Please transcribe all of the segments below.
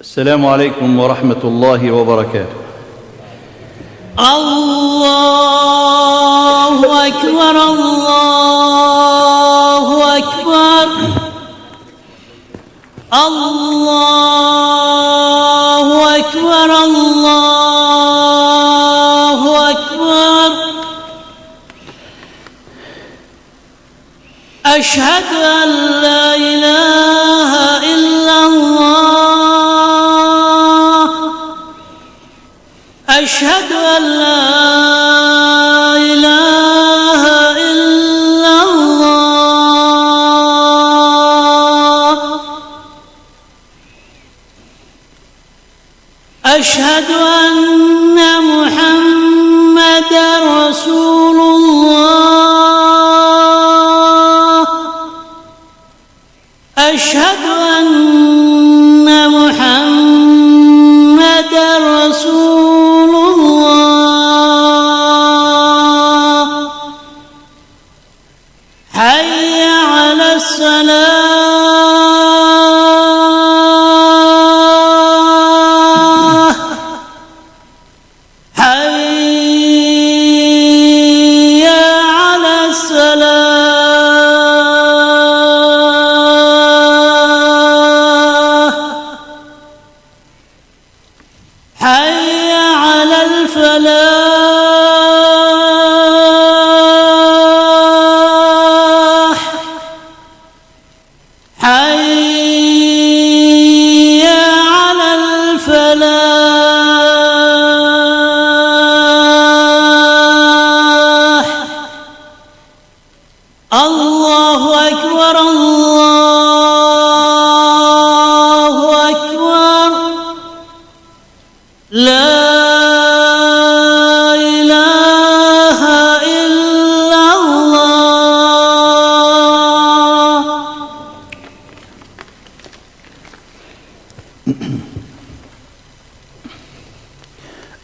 السلام عليكم ورحمة الله وبركاته. الله أكبر الله أكبر الله أكبر الله أكبر. أشهد أن لا إله إلا الله أشهد أن لا إله إلا الله أشهد أن محمدًا رسول الله أشهد أن محمدًا رسول الله. حي على الصلاة حي على الصلاة حي على الفلاح حي على الفلاح. الله أكبر الله أكبر. لا إله إلا الله.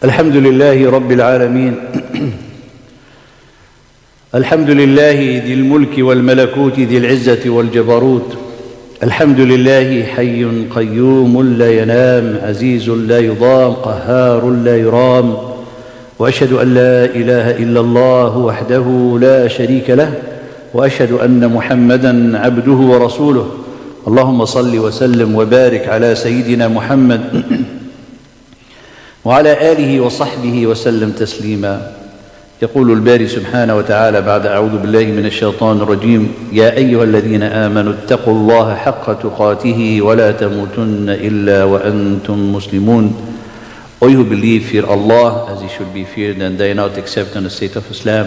الحمد لله رب العالمين. الحمد لله ذي الملك والملكوت ذي العزة والجبروت. الحمد لله حي قيوم لا ينام عزيز لا يضام قهار لا يرام. وأشهد أن لا إله إلا الله وحده لا شريك له وأشهد أن محمدًا عبده ورسوله. اللهم صل وسلم وبارك على سيدنا محمد وعلى آله وصحبه وسلم تسليما. يقول الباري سبحانه وتعالى بعد أعوذ بالله من الشيطان الرجيم: يا أيها الذين آمنوا اتقوا الله حق تقاته ولا تموتن إلا وأنتم مسلمون. O you who believe, fear Allah as He should be feared and die not except in the state of Islam.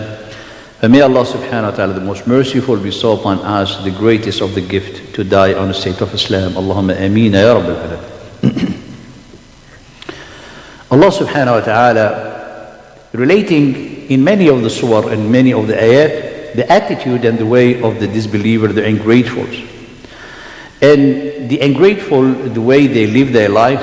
And may Allah subhanahu wa ta'ala, the most merciful, bestow upon us the greatest of the gift to die on the state of Islam. Allahumma ameen ya Rabbil Alamin. Allah subhanahu wa ta'ala relating in many of the surah and many of the ayat the attitude and the way of the disbeliever, the ungratefuls. And the ungrateful, the way they live their life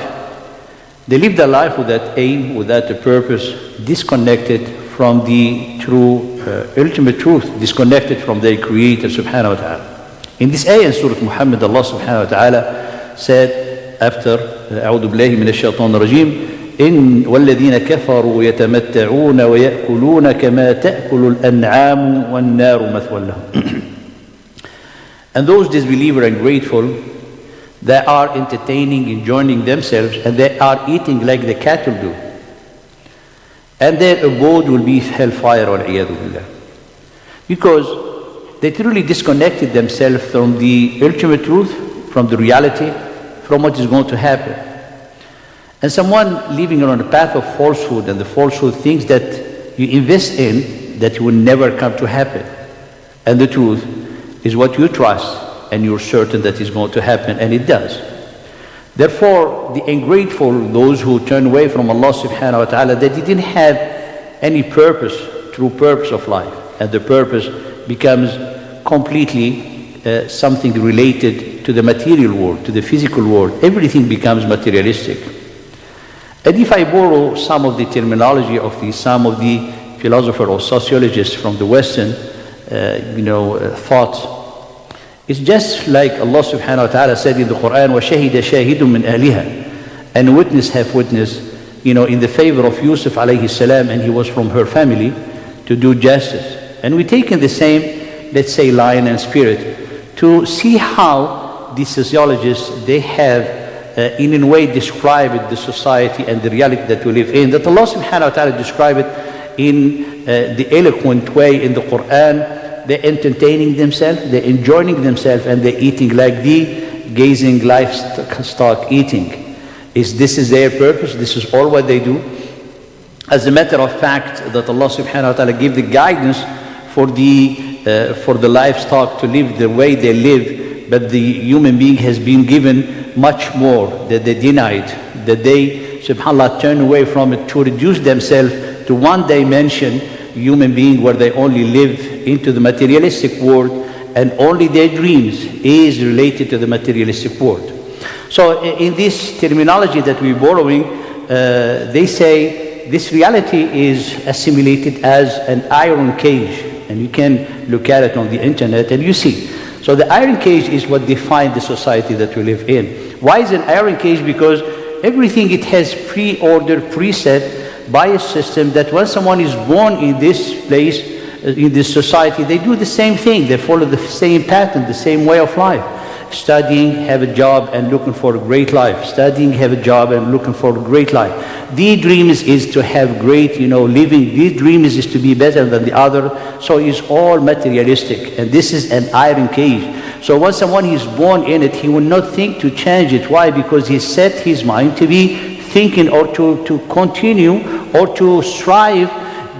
without aim, without a purpose, disconnected from the true, ultimate truth, disconnected from their Creator subhanahu wa ta'ala. In this ayah in Surah Muhammad, Allah subhanahu wa ta'ala said after أعوذ بالله من الشيطان الرجيم: إن والذين كفروا يتمتعون ويأكلون كما تأكل الأنعام والنار مثوى لهم. And those disbelievers and grateful, they are entertaining, enjoying themselves, and they are eating like the cattle do. And their abode will be hellfire, wal-'iyadhu billah. Because they truly disconnected themselves from the ultimate truth, from the reality, from what is going to happen. And someone living on a path of falsehood, and the falsehood things that you invest in that will never come to happen. And the truth is what you trust and you're certain that is going to happen, and it does. Therefore, the ungrateful, those who turn away from Allah subhanahu wa ta'ala, they didn't have any purpose, true purpose of life. And the purpose becomes completely something related to the material world, to the physical world. Everything becomes materialistic. And if I borrow some of the terminology of some of the philosophers or sociologists from the Western thought, it's just like Allah subhanahu wa ta'ala said in the Quran, وَشَهِدَ شَاهِدٌ مِّنْ أَهْلِهَا. and witness have witnessed, in the favor of Yusuf alayhi salam, and he was from her family, to do justice. And we take in the same, let's say, line and spirit to see how the sociologists, they have in a way described the society and the reality that we live in, that Allah subhanahu wa ta'ala described it in the eloquent way in the Quran. They're entertaining themselves, they're enjoying themselves, and they're eating like the gazing livestock eating. This is their purpose, this is all what they do. As a matter of fact, that Allah subhanahu wa ta'ala gave the guidance for the livestock to live the way they live, but the human being has been given much more that they denied, that they subhanAllah turn away from it to reduce themselves to one dimension human being where they only live into the materialistic world, and only their dreams is related to the materialistic world. So in this terminology that we're borrowing, they say this reality is assimilated as an iron cage, and you can look at it on the internet and you see. So the iron cage is what defines the society that we live in. Why is it an iron cage? Because everything it has pre-ordered, preset by a system that when someone is born in this place, in this society, they do the same thing. They follow the same pattern, the same way of life. Studying, have a job, and looking for a great life. Studying, have a job, and looking for a great life. The dream is to have great, living. The dream is to be better than the other. So it's all materialistic. And this is an iron cage. So once someone is born in it, he will not think to change it. Why? Because he set his mind to be thinking or to continue or to strive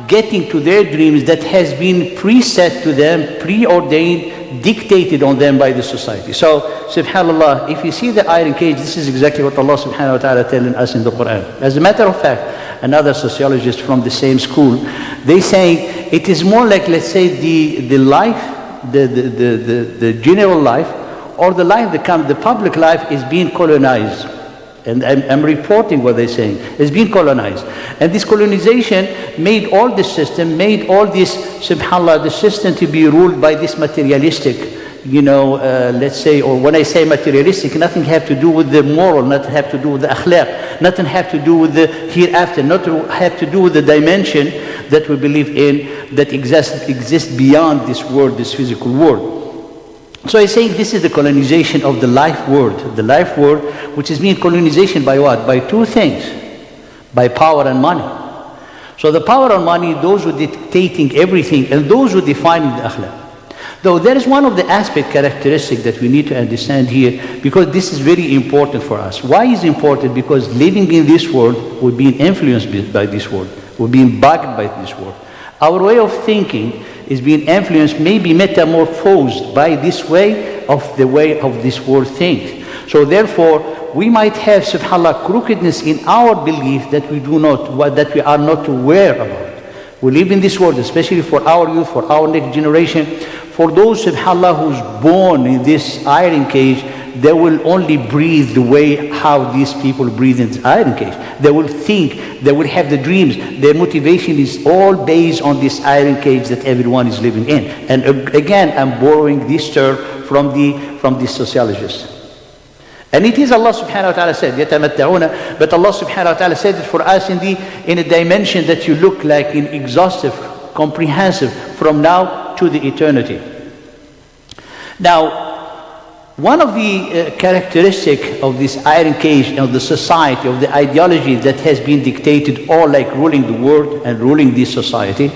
getting to their dreams that has been preset to them, preordained, dictated on them by the society. So, subhanAllah, if you see the iron cage, this is exactly what Allah subhanahu wa ta'ala telling us in the Quran. As a matter of fact, another sociologist from the same school, they say it is more like, let's say, the life, the general life, or the life that comes, the public life is being colonized. And I'm reporting what they're saying. It's been colonized. And this colonization made all the system, made all this, subhanAllah, the system to be ruled by this materialistic, let's say, or when I say materialistic, nothing have to do with the moral, nothing have to do with the akhlaq, nothing have to do with the hereafter, not to have to do with the dimension that we believe in, that exists beyond this world, this physical world. So he's saying this is the colonization of the life world, which is being colonization by what? By two things, by power and money. So the power and money, those who are dictating everything, and those who are defining the akhlaq. Though there is one of the characteristic that we need to understand here, because this is very important for us. Why is it important? Because living in this world, we're being influenced by this world, we're being bugged by this world. Our way of thinking is being influenced, maybe metamorphosed by this way of the way of this world thinks. So therefore, we might have, subhanAllah, crookedness in our belief that we are not aware about. We live in this world, especially for our youth, for our next generation, for those, subhanAllah, who's born in this iron cage, they will only breathe the way how these people breathe in this iron cage. They will think, they will have the dreams. Their motivation is all based on this iron cage that everyone is living in. And again, I'm borrowing this term from the sociologists. And it is Allah subhanahu wa ta'ala said, يَتَمَتَّعُونَ, but Allah subhanahu wa ta'ala said it for us in a dimension that you look like in exhaustive, comprehensive, from now to the eternity. Now, one of the characteristics of this iron cage of the society, of the ideology that has been dictated, all like ruling the world and ruling this society,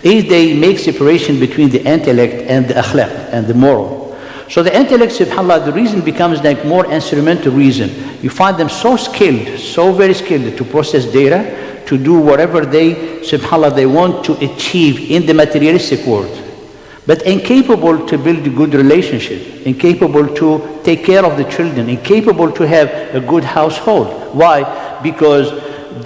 is they make separation between the intellect and the akhlaq and the moral. So the intellect, subhanAllah, the reason becomes like more instrumental reason. You find them so skilled, so very skilled to process data, to do whatever they, subhanAllah, they want to achieve in the materialistic world, but incapable to build a good relationship, incapable to take care of the children, incapable to have a good household. Why? Because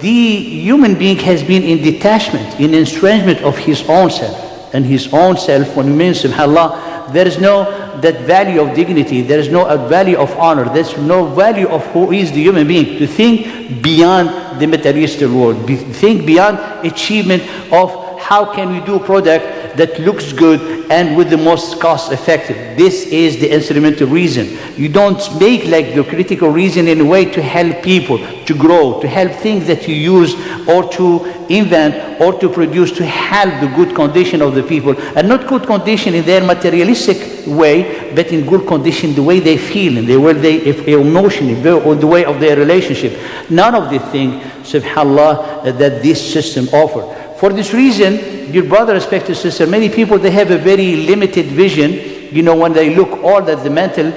the human being has been in detachment, in estrangement of his own self. And his own self, when we mean, subhanAllah, there is no that value of dignity, there is no value of honor, there's no value of who is the human being, to think beyond the materialistic world, think beyond achievement of how can we do product that looks good and with the most cost effective. This is the instrumental reason. You don't make like the critical reason in a way to help people to grow, to help things that you use or to invent or to produce to help the good condition of the people, and not good condition in their materialistic way, but in good condition the way they feel, in the way they emotionally, or the way of their relationship. None of the things, subhanAllah, that this system offers. For this reason, dear brother, respected sister, many people, they have a very limited vision, when they look all that the mental,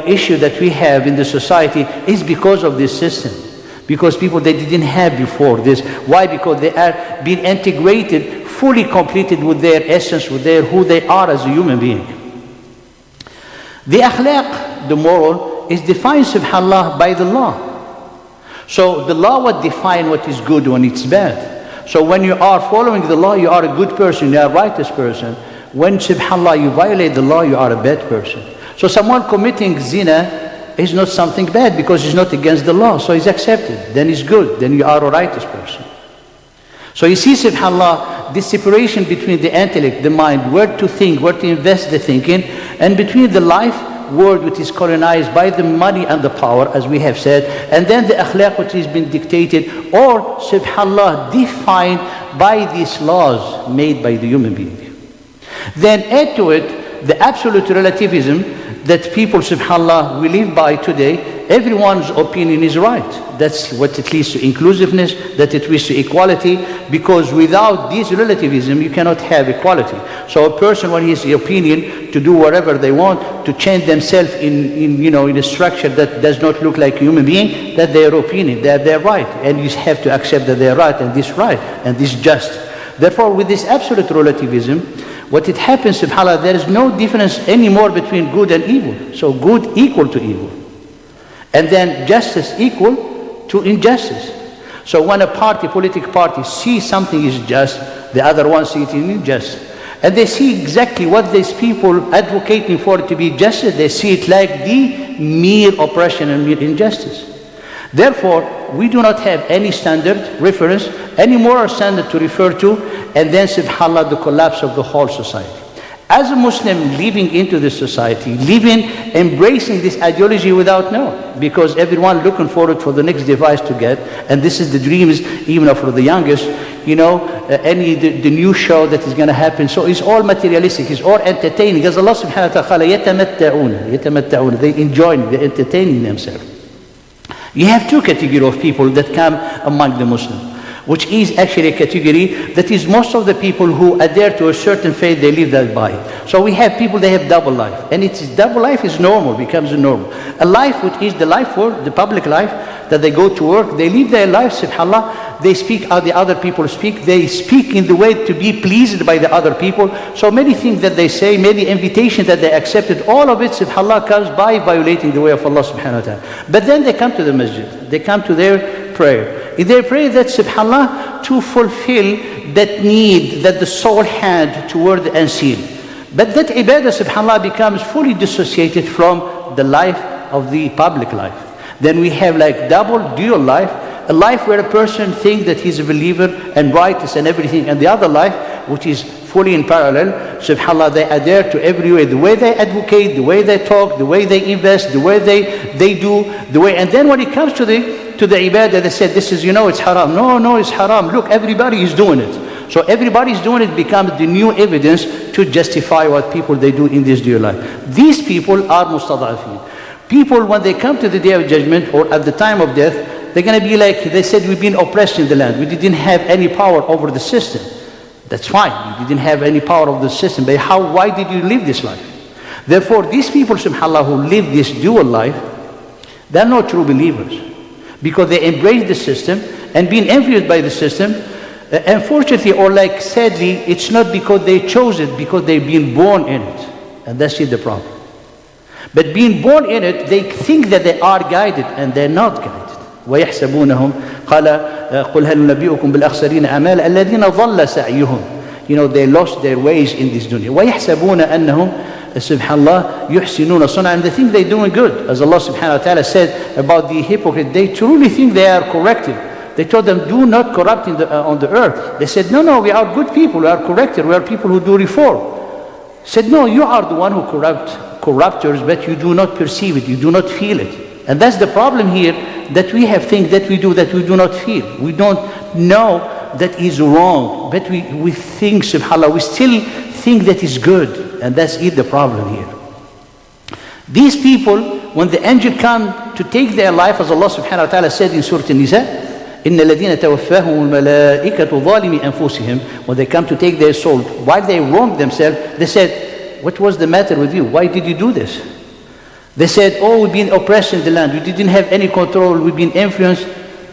issue that we have in the society is because of this system. Because people, they didn't have before this. Why? Because they are being integrated, fully completed with their essence, with their who they are as a human being. The akhlaq, the moral, is defined, subhanAllah, by the law. So the law would define what is good when it's bad. So when you are following the law, you are a good person, you are a righteous person. When, subhanAllah, you violate the law, you are a bad person. So someone committing zina is not something bad because it's not against the law, so it's accepted. Then it's good, then you are a righteous person. So you see, subhanAllah, this separation between the intellect, the mind, where to think, where to invest the thinking, and between the life world which is colonized by the money and the power, as we have said, and then the akhlaq which has been dictated or, subhanAllah, defined by these laws made by the human being. Then add to it the absolute relativism that people, subhanAllah, we live by today. Everyone's opinion is right. That's what it leads to inclusiveness, that it leads to equality, because without this relativism, you cannot have equality. So a person, when he has the opinion to do whatever they want, to change themselves in a structure that does not look like a human being, that's their opinion, they're right. And you have to accept that they're right, and this right, and this just. Therefore, with this absolute relativism, what it happens, subhanAllah, there is no difference anymore between good and evil. So good equal to evil. And then justice equal to injustice. So when a political party sees something is just, the other one sees it unjust. And they see exactly what these people advocating for it to be justice, they see it like the mere oppression and mere injustice. Therefore, we do not have any standard reference, any moral standard to refer to, and then, subhanAllah, the collapse of the whole society. As a Muslim living into this society, embracing this ideology without knowing, because everyone looking forward for the next device to get, and this is the dreams even for the youngest, the new show that is going to happen. So it's all materialistic, it's all entertaining. Because Allah subhanahu wa ta'ala, yatamatta'una, they enjoy it, they're entertaining themselves. You have two categories of people that come among the Muslims, which is actually a category that is most of the people who adhere to a certain faith, they live that by. So we have people, they have double life. And double life is normal, becomes a normal. A life which is the life world, the public life, that they go to work, they live their life, subhanAllah, they speak how the other people speak, they speak in the way to be pleased by the other people. So many things that they say, many invitations that they accepted, all of it, subhanAllah, comes by violating the way of Allah subhanahu wa ta'ala. But then they come to the masjid, they come to their prayer. In their prayer, that, subhanAllah, to fulfill that need that the soul had toward the unseen. But that ibadah, subhanAllah, becomes fully dissociated from the life of the public life. Then we have like dual life, a life where a person thinks that he's a believer and righteous and everything, and the other life, which is fully in parallel, subhanAllah, they adhere to every way, the way they advocate, the way they talk, the way they invest, the way they do, the way, and then when it comes to the ibadah, they said, this is, it's haram. No, it's haram. Look, everybody is doing it. So everybody's doing it becomes the new evidence to justify what people they do in this dear life. These people are mustad'afin. People, when they come to the day of judgment or at the time of death, they're going to be like, they said, we've been oppressed in the land. We didn't have any power over the system. That's fine. You didn't have any power over the system. But why did you live this life? Therefore, these people, subhanAllah, who live this dual life, they're not true believers. Because they embrace the system and being influenced by the system, unfortunately or like sadly, it's not because they chose it, because they've been born in it. And that's the problem. But being born in it, they think that they are guided, and they're not guided. وَيَحْسَبُونَهُمْ قَالَ قُلْ هَلْ نُنَبِّئُكُمْ بِالْأَخْسَرِينَ أَعْمَالًا الَّذِينَ ضَلَّ سَعْيُهُمْ. They lost their ways in this dunya. وَيَحْسَبُونَ أَنَّهُمْ subhanallah yuhsinuna sun'a, and they think they're doing good. As Allah subhanahu wa ta'ala said about the hypocrite, they truly think they are corrected. They told them, do not corrupt on the earth. They said, no, we are good people, we are corrected, we are people who do reform. Said, no, you are the one who corruptors, but you do not perceive it, you do not feel it. And that's the problem here, that we have things that we do not feel. We don't know that is wrong, but we think, subhanAllah, we still think that is good. And that's the problem here. These people, when the angel come to take their life, as Allah subhanahu wa ta'ala said in Surah An-Nisa, إِنَّ الَّذِينَ تَوَفَّاهُمُ الْمَلَائِكَةُ ظَالِمِي أَنفُسِهِمْ, when they come to take their soul, while they wronged themselves, they said, what was the matter with you? Why did you do this? They said, oh, we've been oppressed in the land. We didn't have any control. We've been influenced.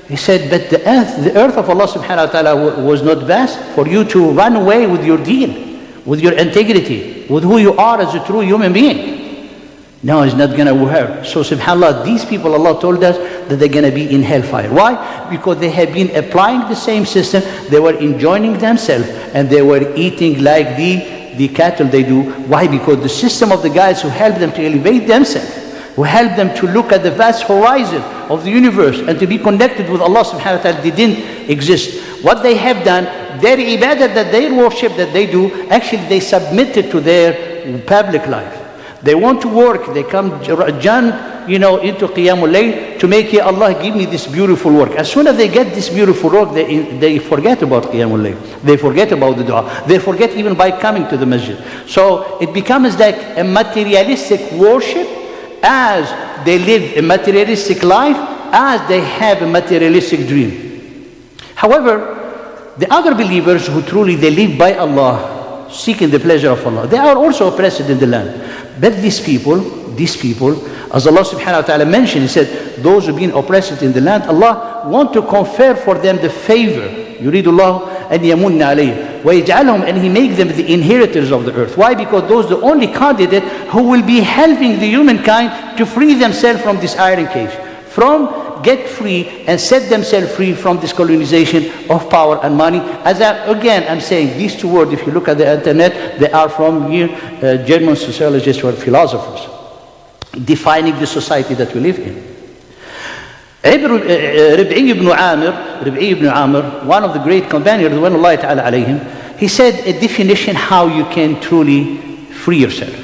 He said, but the earth of Allah subhanahu wa ta'ala was not vast for you to run away with your deen, with your integrity, with who you are as a true human being. No, it's not going to work. So subhanAllah, these people, Allah told us that they're going to be in hellfire. Why? Because they have been applying the same system. They were enjoying themselves and they were eating like the cattle they do. Why? Because the system of the guys who help them to elevate themselves, who help them to look at the vast horizon of the universe and to be connected with Allah subhanahu wa ta'ala, they didn't exist. What they have done, their ibadah, that their worship that they do, actually they submit it to their public life. They want to work, they come into Qiyamul Layl to make, Ya Allah, give me this beautiful work. As soon as they get this beautiful work, they forget about Qiyamul Layl. They forget about the dua. They forget even by coming to the masjid. So it becomes like a materialistic worship as they live a materialistic life, as they have a materialistic dream. However, the other believers who truly they live by Allah, seeking the pleasure of Allah, they are also oppressed in the land. But these people, as Allah subhanahu wa ta'ala mentioned, He said, those who've been oppressed in the land, Allah want to confer for them the favor. يُرِيدُ اللَّهُ أَنْ يَمُنَّ عَلَيْهِ وَيَجْعَلْهُمْ, and He make them the inheritors of the earth. Why? Because those are the only candidate who will be helping the humankind to free themselves from this iron cage. Get free and set themselves free from this colonization of power and money. I'm saying these two words, if you look at the internet, they are from German sociologists or philosophers, defining the society that we live in. Rib'i ibn Amr, one of the great companions, Ridwanullahi ta'ala alayhim, he said a definition how you can truly free yourself.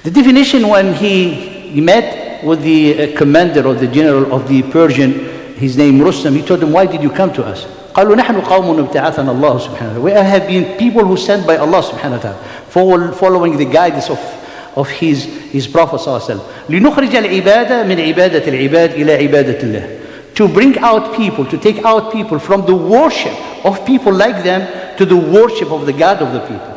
The definition, when he met with the commander or the general of the Persian, his name Rustam, he told him, why did you come to us? قالوا نحن قوم ابتعثنا الله سبحانه. We have been people who sent by Allah subhanahu wa ta'ala, following the guidance of his Prophet صلى الله عليه وسلم. لنخرج العبادة من عبادة العباد إلى عبادة الله. To bring out people, to take out people from the worship of people like them to the worship of the God of the people.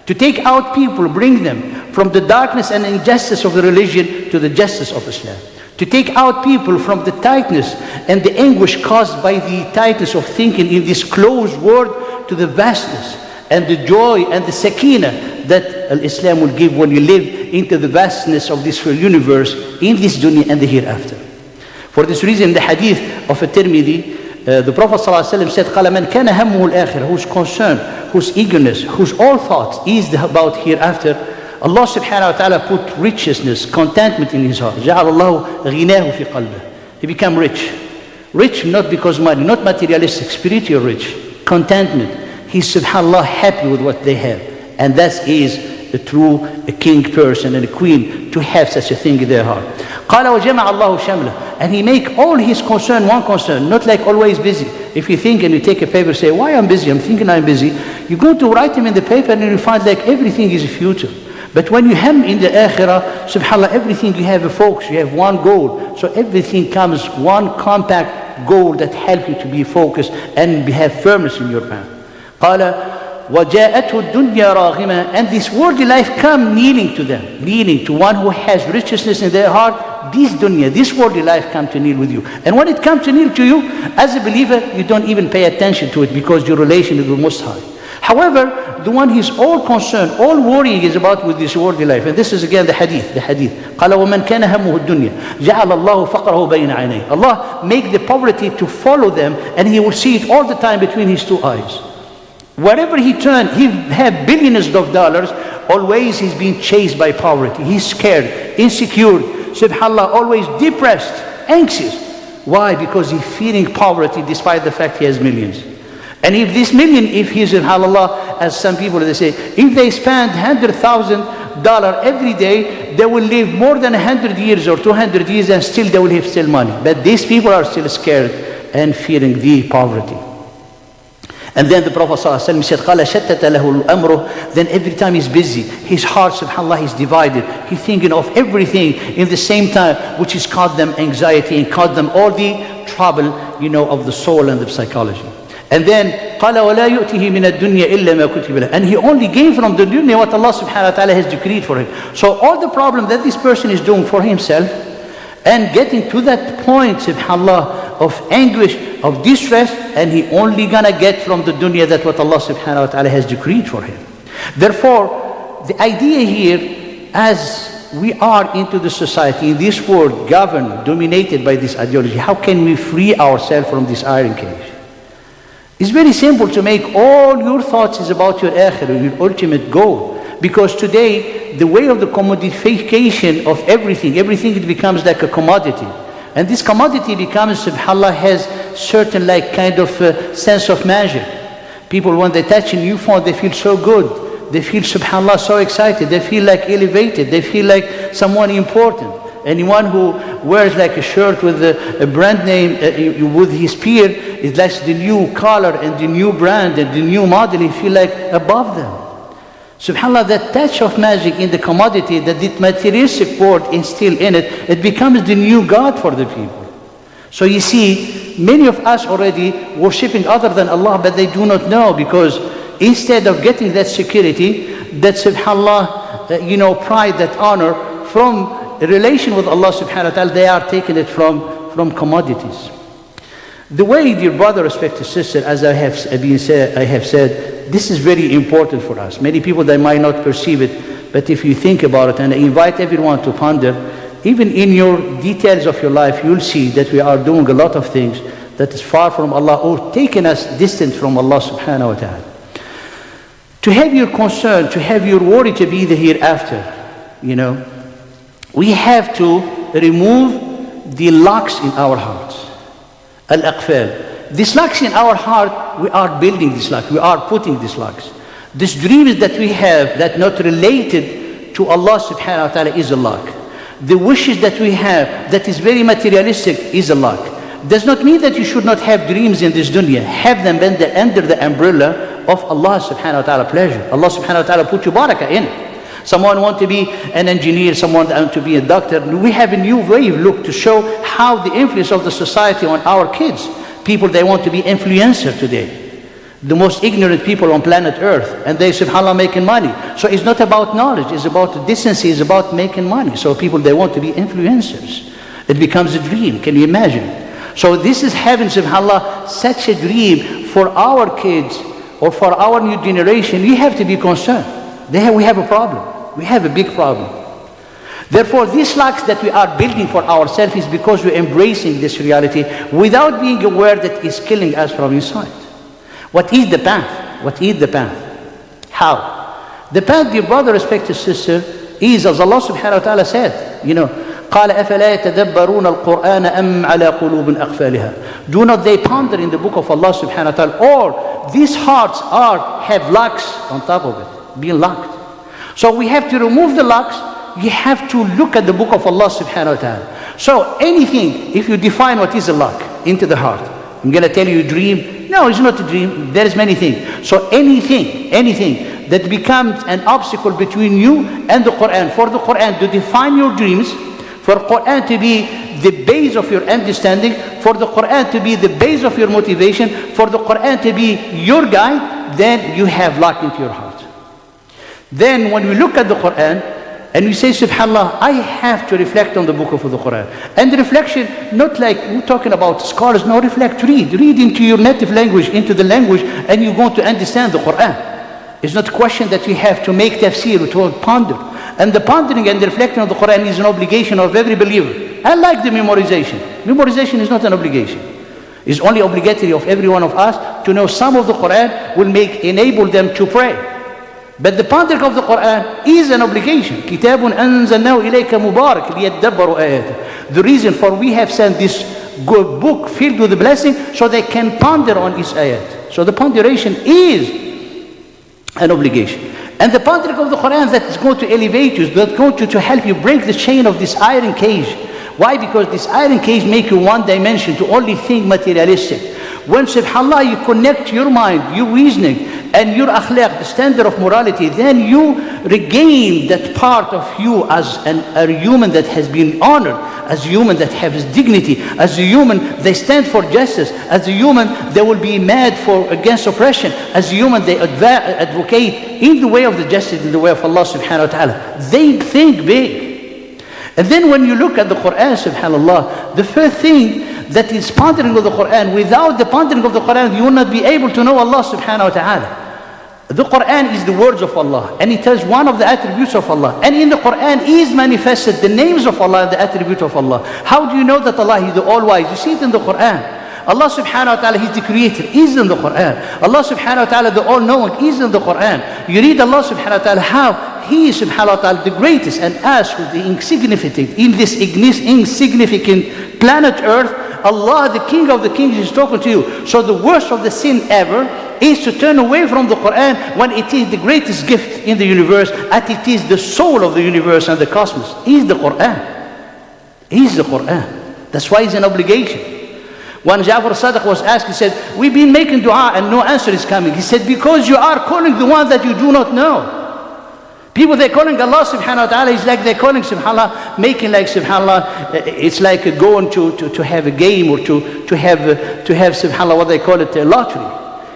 To take out people, bring them from the darkness and injustice of the religion to the justice of Islam. To take out people from the tightness and the anguish caused by the tightness of thinking in this closed world to the vastness and the joy and the sakina that Islam will give when you live into the vastness of this universe in this dunya and the hereafter. For this reason, the hadith of At-Tirmidhi, the Prophet ﷺ said, قَالَ مَنْ كَانَ هَمُّهُ الْآخِرَةِ, whose concern, whose eagerness, whose all thoughts is about hereafter, Allah subhanahu wa ta'ala put richness, contentment in his heart. جَعَلَ اللَّهُ غِنَاهُ فِي قَلْبِهِ. He become rich. Rich not because money, not materialistic, spiritual rich. Contentment. He's subhanAllah happy with what they have. And that is a true king person and a queen to have such a thing in their heart. قَالَ وَجَمَعَ اللَّهُ شَمْلَهُ. And He make all his concern one concern, not like always busy. If you think and you take a paper, say, why I'm busy? I'm thinking I'm busy. You go to write him in the paper and you find like everything is future. But when you hem in the akhirah, subhanAllah, everything you have a focus, you have one goal. So everything comes one compact goal that helps you to be focused and have firmness in your path. قَالَ وَجَاءَتْهُ الدُّنْيَا رَاغِمًا. And this worldly life come kneeling to them, kneeling to one who has richness in their heart. This dunya, this worldly life come to kneel with you. And when it comes to kneel to you, as a believer, you don't even pay attention to it because your relation is with the Most High. However, the one he's all concerned, all worrying is about with this worldly life. And this is again the hadith. قَالَ وَمَنْ كَانَ هَمُّهُ الدُّنْيَا جَعَلَ اللَّهُ فَقْرَهُ بَيْنَ عَيْنَيْهِ. Allah make the poverty to follow them and He will see it all the time between His two eyes. Wherever he turned, he had billions of dollars, always he's being chased by poverty. He's scared, insecure, subhanAllah, always depressed, anxious. Why? Because he's feeling poverty despite the fact he has millions. And if this million, if he's in halal, as some people they say, if they spend $100,000 every day, they will live more than 100 years or 200 years and still they will have still money. But these people are still scared and fearing the poverty. And then the Prophet ﷺ said, قَالَ شَتَّتَ لَهُ الْأَمْرُ. Then every time he's busy, his heart, subhanAllah, is divided. He's thinking of everything in the same time, which has caused them anxiety and caused them all the trouble, of the soul and the psychology. And then, قَالَ وَلَا يُؤْتِهِ مِنَ الدُّنْيَا إِلَّا مَا كُتِبَ لَهُ. And he only gained from the dunya what Allah subhanahu wa ta'ala has decreed for him. So all the problem that this person is doing for himself, and getting to that point, subhanAllah, of anguish, of distress, and he only gonna get from the dunya that what Allah subhanahu wa ta'ala has decreed for him. Therefore, the idea here, as we are into the society, in this world, governed, dominated by this ideology, how can we free ourselves from this iron cage? It's very simple to make all your thoughts is about your akhirah, your ultimate goal. Because today, the way of the commodification of everything it becomes like a commodity. And this commodity becomes, subhanAllah, has certain kind of sense of magic. People, when they touch a new phone, they feel so good. They feel, subhanAllah, so excited. They feel like elevated. They feel like someone important. Anyone who wears like a shirt with a brand name with his peer, is like the new color and the new brand and the new model, he feel like above them. SubhanAllah, that touch of magic in the commodity that the materialistic world instill in it, it becomes the new God for the people. So you see, many of us already worshipping other than Allah, but they do not know, because instead of getting that security, that subhanAllah, pride, that honor from a relation with Allah subhanahu wa ta'ala, they are taking it from commodities. The way, dear brother, respected sister, as I have said, this is very important for us. Many people, they might not perceive it, but if you think about it, and I invite everyone to ponder, even in your details of your life, you'll see that we are doing a lot of things that is far from Allah or taking us distant from Allah subhanahu wa ta'ala. To have your concern, to have your worry to be the hereafter, we have to remove the locks in our hearts. Al-Aqfal. These locks in our heart, we are building this lock. We are putting these locks. These dreams that we have that not related to Allah subhanahu wa ta'ala is a lock. The wishes that we have that is very materialistic is a lock. Does not mean that you should not have dreams in this dunya. Have them under the umbrella of Allah subhanahu wa ta'ala pleasure. Allah subhanahu wa ta'ala put you barakah in it. Someone want to be an engineer, someone want to be a doctor. We have a new way of look to show how the influence of the society on our kids. People, they want to be influencer today. The most ignorant people on planet Earth. And they, subhanAllah, making money. So it's not about knowledge, it's about decency, it's about making money. So people, they want to be influencers. It becomes a dream, can you imagine? So this is having, subhanAllah, such a dream for our kids or for our new generation. We have to be concerned. We have a problem. We have a big problem. Therefore, these locks that we are building for ourselves is because we're embracing this reality without being aware that it's killing us from inside. What is the path? What is the path? How? The path, dear brother, respected sister, is as Allah subhanahu wa ta'ala said, قال أفلا يتدبرون القرآن أم على قلوب أقفالها. Do not they ponder in the book of Allah subhanahu wa ta'ala, or these hearts have locks on top of it, being locked. So we have to remove the locks. You have to look at the book of Allah subhanahu wa ta'ala. So anything, if you define what is a lock into the heart, I'm going to tell you a dream. No, it's not a dream. There is many things. So anything that becomes an obstacle between you and the Quran, for the Quran to define your dreams, for Quran to be the base of your understanding, for the Quran to be the base of your motivation, for the Quran to be your guide, then you have locked into your heart. Then when we look at the Quran, and we say, subhanAllah, I have to reflect on the book of the Quran. And the reflection, not like we're talking about scholars, no, reflect, read into your native language, into the language, and you're going to understand the Quran. It's not a question that we have to make tafsir, to ponder. And the pondering and the reflecting on the Quran is an obligation of every believer. I like the memorization. Memorization is not an obligation. It's only obligatory of every one of us to know some of the Quran will enable them to pray. But the pondering of the Quran is an obligation. كِتَابٌ أَنزَلْنَاهُ إِلَيْكَ مُبَارَكٌ لِيَدَّبَّرُوا آيَاتِهِ. The reason for we have sent this book filled with the blessing so they can ponder on each ayat. So the ponderation is an obligation. And the pondering of the Quran that is going to elevate you, that's going to help you break the chain of this iron cage. Why? Because this iron cage make you one dimension to only think materialistic. When subhanAllah you connect your mind, your reasoning and your akhlaq, the standard of morality, then you regain that part of you as a human that has been honored, as a human that has dignity, as a human they stand for justice, as a human they will be mad against oppression, as a human they advocate in the way of the justice, in the way of Allah subhanahu wa ta'ala. They think big. And then when you look at the Quran, subhanAllah, the first thing that is pondering of the Quran, without the pondering of the Quran, you will not be able to know Allah subhanahu wa ta'ala. The Quran is the words of Allah, and it has one of the attributes of Allah. And in the Quran is manifested the names of Allah and the attribute of Allah. How do you know that Allah is the all-wise? You see it in the Quran. Allah subhanahu wa ta'ala, He's the creator, is in the Quran. Allah subhanahu wa ta'ala, the all-knowing, is in the Quran. You read Allah subhanahu wa ta'ala, how He is subhanahu wa ta'ala the greatest, and us with the insignificant, in this insignificant planet Earth, Allah, the King of the Kings, is talking to you. So the worst of the sin ever is to turn away from the Quran when it is the greatest gift in the universe, and it is the soul of the universe and the cosmos. Is the Quran. Is the Quran. That's why it's an obligation. When Ja'far Sadiq was asked, he said, we've been making dua and no answer is coming. He said, because you are calling the one that you do not know. People, they're calling Allah subhanahu wa ta'ala, it's like they're calling subhanAllah, making like subhanAllah, it's like going to have a game, or to have subhanAllah, what they call it, a lottery.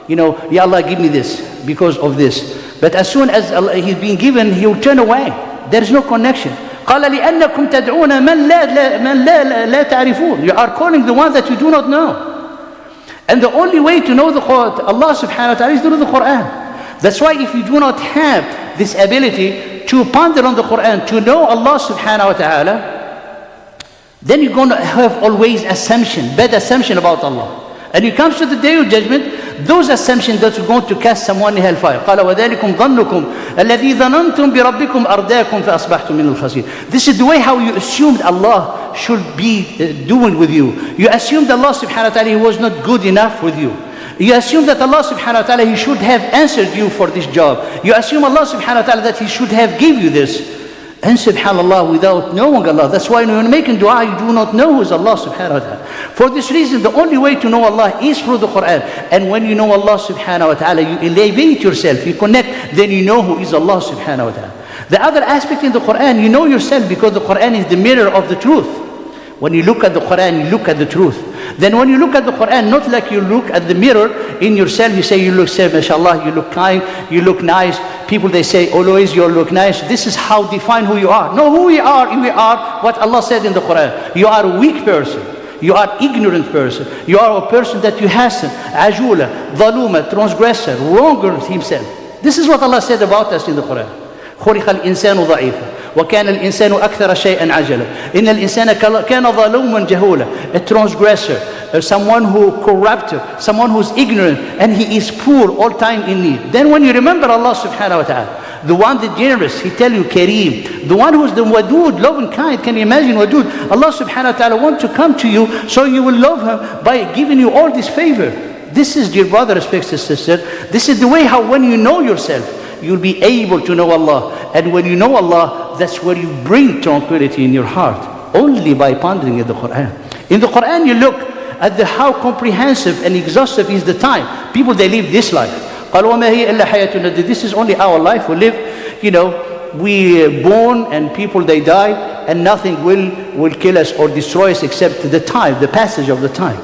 You know, Ya Allah, give me this because of this. But as soon as he's been given, he will turn away. There is no connection. قال لأنكم تدعون من لا تعرفون. You are calling the one that you do not know. And the only way to know Allah subhanahu wa ta'ala is through the Quran. That's why if you do not have this ability to ponder on the Quran, to know Allah subhanahu wa ta'ala, then you're going to have always bad assumption about Allah. And it comes to the day of judgment, those assumptions that are going to cast someone in hellfire. قال وذلكم ظنكم الذي ظننتم بربكم أرداكم فأصبحتم من الخاسرين. This is the way how you assumed Allah should be doing with you. You assumed Allah subhanahu wa ta'ala, He was not good enough with you. You assume that Allah subhanahu wa ta'ala, He should have answered you for this job. You assume Allah subhanahu wa ta'ala that He should have give you this. And subhanAllah, without knowing Allah. That's why when you're making dua, you do not know who is Allah subhanahu wa ta'ala. For this reason, the only way to know Allah is through the Quran. And when you know Allah subhanahu wa ta'ala, you elevate yourself, you connect, then you know who is Allah subhanahu wa ta'ala. The other aspect in the Quran, you know yourself, because the Quran is the mirror of the truth. When you look at the Quran, you look at the truth. Then when you look at the Quran, not like you look at the mirror in yourself, you say you look safe, mashallah, you look kind, you look nice. People, they say always you look nice. This is how define who you are. No, who we are what Allah said in the Quran. You are a weak person. You are ignorant person. You are a person that you hasten, ajula, dhaluma, transgressor, wronger himself. This is what Allah said about us in the Quran. خُلِقَ الْإِنسَانُ ضَعِيفًا وَكَانَ الْإِنسَانُ أَكْثَرَ شَيْئًا عَجَلًا إِنَّ الْإِنسَانَ كَانَ ظَلُومًا جَهُولًا. A transgressor, someone who corrupted, someone who's ignorant, and he is poor all time in need. Then when you remember Allah subhanahu wa ta'ala, the one that generous, He tell you Kareem, the one who's the wadud, loving kind. Can you imagine wadud? Allah subhanahu wa ta'ala want to come to you, so you will love Him by giving you all this favor. This is, dear brother, respected sister, this is the way how when you know yourself, you'll be able to know Allah. And when you know Allah, that's where you bring tranquility in your heart, only by pondering in the Quran. In the Quran, you look at how comprehensive and exhaustive is the time. People, they live this life. This is only our life. We live, we born and people, they die, and nothing will kill us or destroy us except the time, the passage of the time.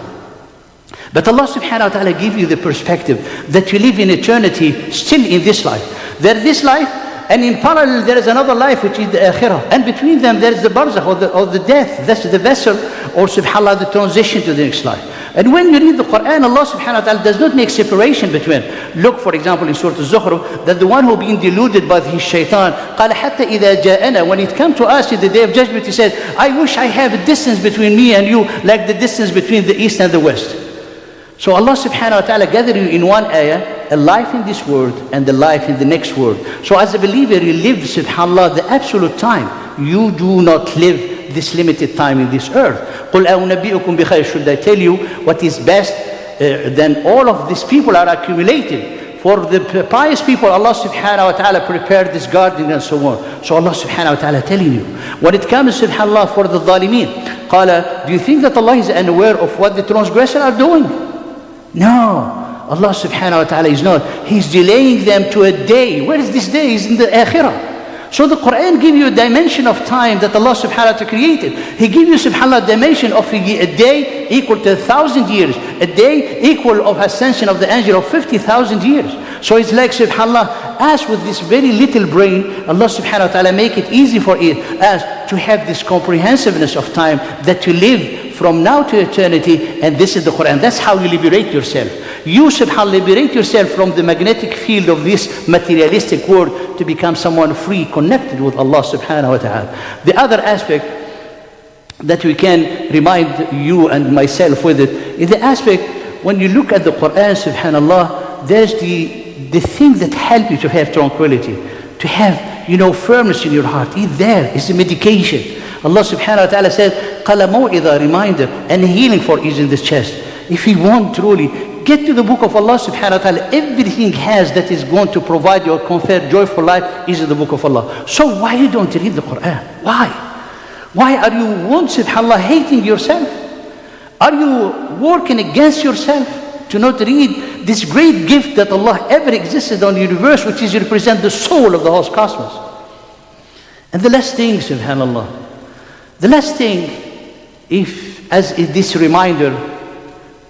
But Allah subhanahu wa ta'ala give you the perspective that you live in eternity still in this life. There is this life, and in parallel there is another life, which is the akhirah. And between them there is the barzakh, or the death. That's the vessel, or subhanAllah, the transition to the next life. And when you read the Quran, Allah subhanahu wa ta'ala does not make separation between. Look, for example, in Surah Al-Zukhruf, that the one who been deluded by his shaitan, قال حتى إذا جاءنا, when it comes to us in the day of judgment, he said, I wish I have a distance between me and you, like the distance between the east and the west. So Allah subhanahu wa ta'ala gathered you in one ayah, a life in this world and the life in the next world. So as a believer, you live, subhanAllah, the absolute time. You do not live this limited time in this earth. قُلْ أَوْنَبِّئُكُمْ بِخَيْرٍ. Should I tell you what is best than all of these people are accumulated? For the pious people, Allah subhanahu wa ta'ala prepared this garden and so on. So Allah subhanahu wa ta'ala telling you. When it comes, subhanallah, for the dhalimeen, قال, do you think that Allah is unaware of what the transgressors are doing? No. Allah subhanahu wa ta'ala is not. He's delaying them to a day. Where is this day? It's in the akhirah. So the Quran gives you a dimension of time that Allah subhanahu wa ta'ala created. He gives you subhanallah a dimension of a day equal to 1,000 years. A day equal of ascension of the angel of 50,000 years. So it's like subhanallah, as with this very little brain, Allah subhanahu wa ta'ala make it easy for it as to have this comprehensiveness of time that you live from now to eternity, and this is the Quran. That's how you liberate yourself. You subhanallah liberate yourself from the magnetic field of this materialistic world to become someone free, connected with Allah subhanahu wa ta'ala. The other aspect that we can remind you and myself with it is the aspect when you look at the Quran, subhanallah, there's the thing that helps you to have tranquility, to have, firmness in your heart. It's there. It's a medication. Allah subhanahu wa ta'ala said, قَالَ مَوْعِظَةً, reminder, and healing for ease in this chest. If you want truly, get to the book of Allah subhanahu wa ta'ala. Everything has that is going to provide you or confer joyful life is in the book of Allah. So why you don't read the Quran? Why? Why are you, subhanallah, hating yourself? Are you working against yourself to not read this great gift that Allah ever existed on the universe, which is represent the soul of the whole cosmos? And the last thing, subhanallah, the last thing, as this reminder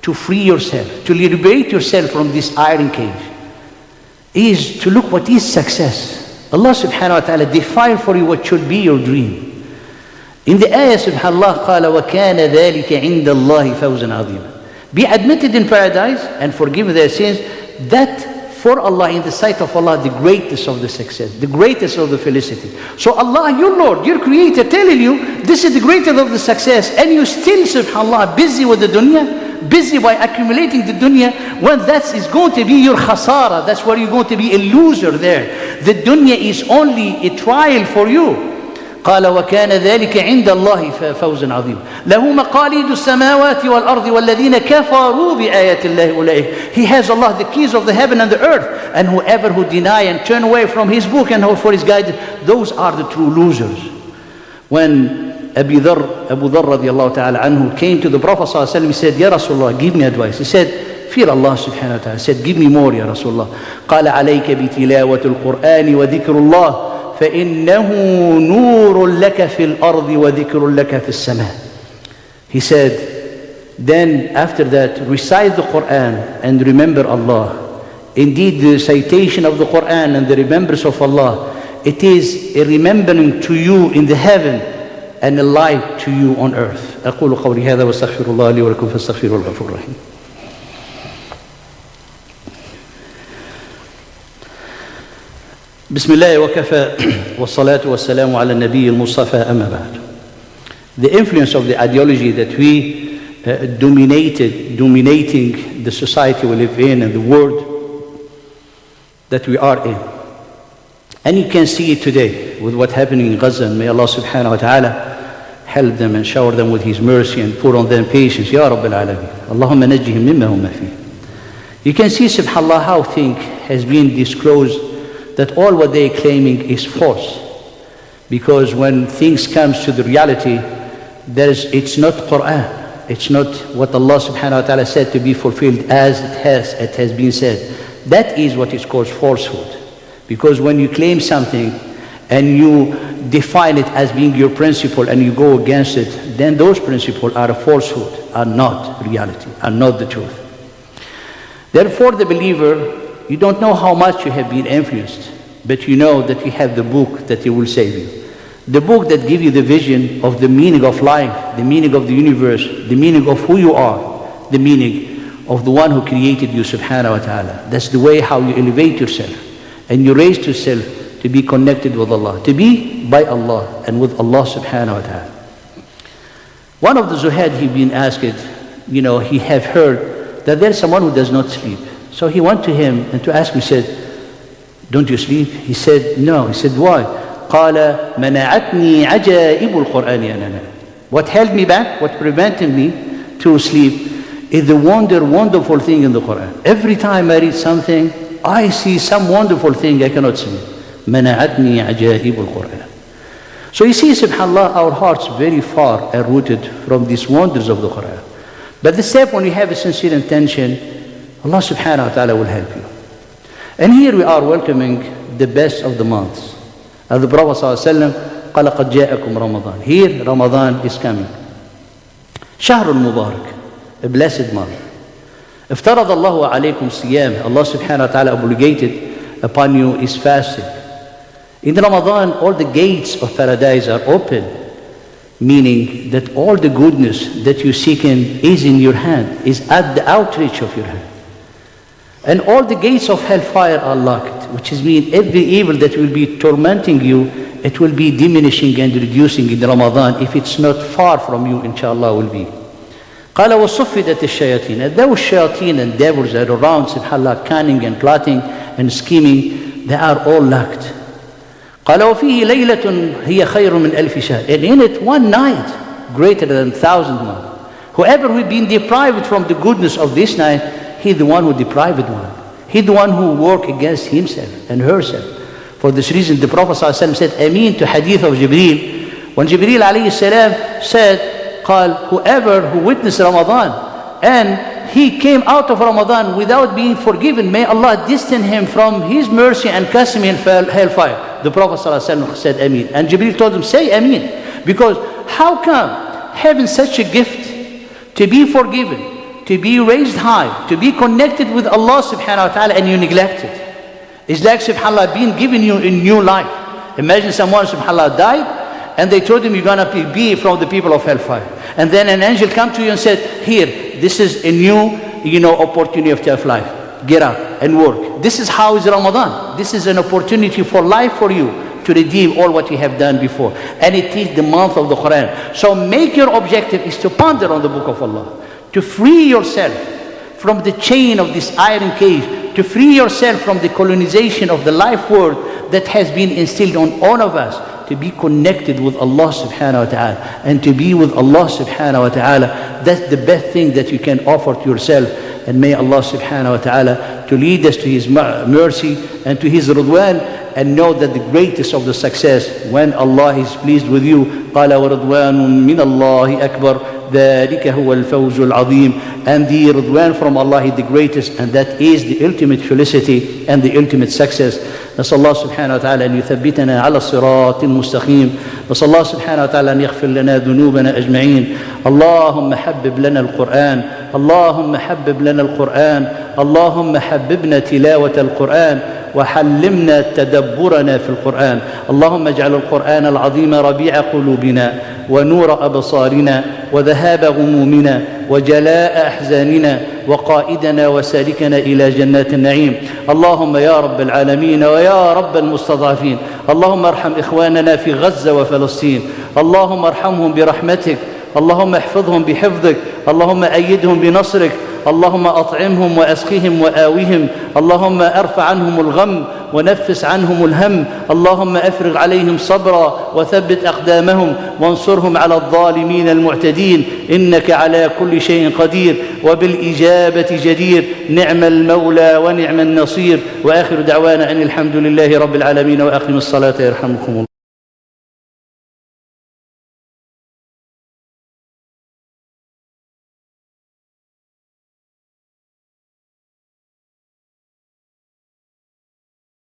to free yourself, to liberate yourself from this iron cage, is to look what is success. Allah subhanahu wa ta'ala define for you what should be your dream. In the ayah, subhanallah, قَالَ وَكَانَ ذَلِكَ عِنْدَ اللَّهِ فَوْزًا عَظِيمًا. Be admitted in paradise and forgive their sins. That for Allah, in the sight of Allah, the greatest of the success, the greatest of the felicity. So Allah, your Lord, your Creator, telling you this is the greatest of the success, and you still, subhanallah, busy with the dunya, busy by accumulating the dunya, when that is going to be your khasara. That's where you're going to be a loser there. The dunya is only a trial for you. قال وكان ذلك عند الله فوزا عظيما له مقاليد السماوات والأرض والذين كفروا بآيات الله أولئك. He has Allah the keys of the heaven and the earth, and whoever who deny and turn away from his book and for his guidance, those are the true losers. When Abu Dharr radiallahu ta'ala anhu came to the Prophet sallallahu alaihi wasallam, he said, Ya Rasulullah, give me advice. He said, fear Allah subhanahu wa ta'ala. He said, give me more, Ya Rasulullah. قال عليك بتلاوة القرآن وذكر الله فإنه نور لك في الأرض وذكر لك في السماء. He said, then after that, recite the Quran and remember Allah. Indeed, the citation of the Quran and the remembrance of Allah, it is a remembering to you in the heaven and a light to you on earth. أقول قولي هذا واستغفر الله لي ولكم فاستغفروه الغفور الرحيم. بسم الله وكفى والصلاة والسلام على النبي المصطفى أما بعد. The influence of the ideology that we dominating the society we live in and the world that we are in. And you can see it today with what happening in Gaza, and may Allah subhanahu wa ta'ala help them and shower them with His mercy and pour on them patience. Ya Rabbil Alameen. Allahumma najjihim mimma hum fi. You can see, subhanallah, how things has been disclosed that all what they are claiming is false. Because when things comes to the reality, it's not Quran. It's not what Allah subhanahu wa ta'ala said to be fulfilled as it has been said. That is what is called falsehood. Because when you claim something and you define it as being your principle and you go against it, then those principles are a falsehood, are not reality, are not the truth. Therefore, the believer, you don't know how much you have been influenced, but you know that you have the book that will save you. The book that gives you the vision of the meaning of life, the meaning of the universe, the meaning of who you are, the meaning of the one who created you, subhanahu wa ta'ala. That's the way how you elevate yourself and you raise yourself to be connected with Allah, to be by Allah and with Allah subhanahu wa ta'ala. One of the Zuhad, he been asked, he have heard that there's someone who does not sleep. So he went to him and to ask him, he said, don't you sleep? He said, no. He said, why? قال منعتني عجائب القرآن أن أنام. What held me back, what prevented me to sleep, is the wonderful thing in the Quran. Every time I read something, I see some wonderful thing I cannot see. منعتني عجائب القرآن. So you see, subhanAllah, our hearts very far are rooted from these wonders of the Quran. But the step when you have a sincere intention, Allah subhanahu wa ta'ala will help you. And here we are welcoming the best of the months. As the Prophet ﷺ قال قد جاءكم رمضان. Here Ramadan is coming. شهر المبارك, a blessed month. افترض الله عليكم صيام. Allah subhanahu wa ta'ala obligated upon you is fasting. In Ramadan, all the gates of paradise are open, meaning that all the goodness that you seek is in your hand, is at the outreach of your hand. And all the gates of hellfire are locked, which means every evil that will be tormenting you, it will be diminishing and reducing in Ramadan if it's not far from you, inshallah, will be. قال وصفدت الشياطين. And those shayateen and devils that are around, subhanAllah, cunning and plotting and scheming, they are all locked. قال وفيه ليلة هي خير من ألف شهر. And in it, one night greater than 1,000 months. Whoever will be deprived from the goodness of this night, he's the one who deprived one. He's the one who worked against himself and herself. For this reason, the Prophet ﷺ said, Ameen to hadith of Jibreel. When Jibreel alayhi salam said, قال, whoever who witnessed Ramadan and he came out of Ramadan without being forgiven, may Allah distance him from His mercy and cast him in hellfire. The Prophet ﷺ said, Ameen. And Jibreel told him, say Ameen. Because how come having such a gift to be forgiven, to be raised high, to be connected with Allah subhanahu wa ta'ala, and you neglect it? It's like, subhanAllah, being given you a new life. Imagine someone, subhanAllah, died, and they told him you're going to be from the people of hellfire. And then an angel come to you and said, here, this is a new, opportunity of life. Get up and work. This is how is Ramadan. This is an opportunity for life for you to redeem all what you have done before. And it is the month of the Quran. So make your objective is to ponder on the book of Allah, to free yourself from the chain of this iron cage, to free yourself from the colonization of the life word that has been instilled on all of us, to be connected with Allah subhanahu wa ta'ala, and to be with Allah subhanahu wa ta'ala. That's the best thing that you can offer to yourself. And may Allah subhanahu wa ta'ala to lead us to His mercy and to His ridwan, and know that the greatest of the success, when Allah is pleased with you, قَالَ وَرِضْوَانٌ مِّنَ اللَّهِ أَكْبَرُ ذَلِكَ هُوَ الْفَوْزُ الْعَظِيمُ. And the ridwan from Allah is the greatest, and that is the ultimate felicity and the ultimate success. نسأل الله سبحانه وتعالى أن يثبتنا على الصراط المستقيم. نسأل الله سبحانه وتعالى أن يغفر لنا ذنوبنا أجمعين. اللهم حبب لنا القرآن. اللهم حبب لنا القرآن. اللهم حببنا تلاوة القرآن وحلمنا تدبرنا في القرآن. اللهم اجعل القرآن العظيم ربيع قلوبنا ونور أبصارنا وذهاب غمومنا وجلاء أحزاننا وقائدنا وسالكنا إلى جنات النعيم. اللهم يا رب العالمين ويا رب المستضعفين، اللهم ارحم إخواننا في غزة وفلسطين، اللهم ارحمهم برحمتك، اللهم احفظهم بحفظك، اللهم أيدهم بنصرك، اللهم أطعمهم وأسقهم وآوهم، اللهم ارفع عنهم الغم ونفس عنهم الهم، اللهم أفرغ عليهم صبرا وثبت أقدامهم وانصرهم على الظالمين المعتدين، إنك على كل شيء قدير وبالإجابة جدير، نعم المولى ونعم النصير. وآخر دعوانا أن الحمد لله رب العالمين، وأقم الصلاة يرحمكم الله.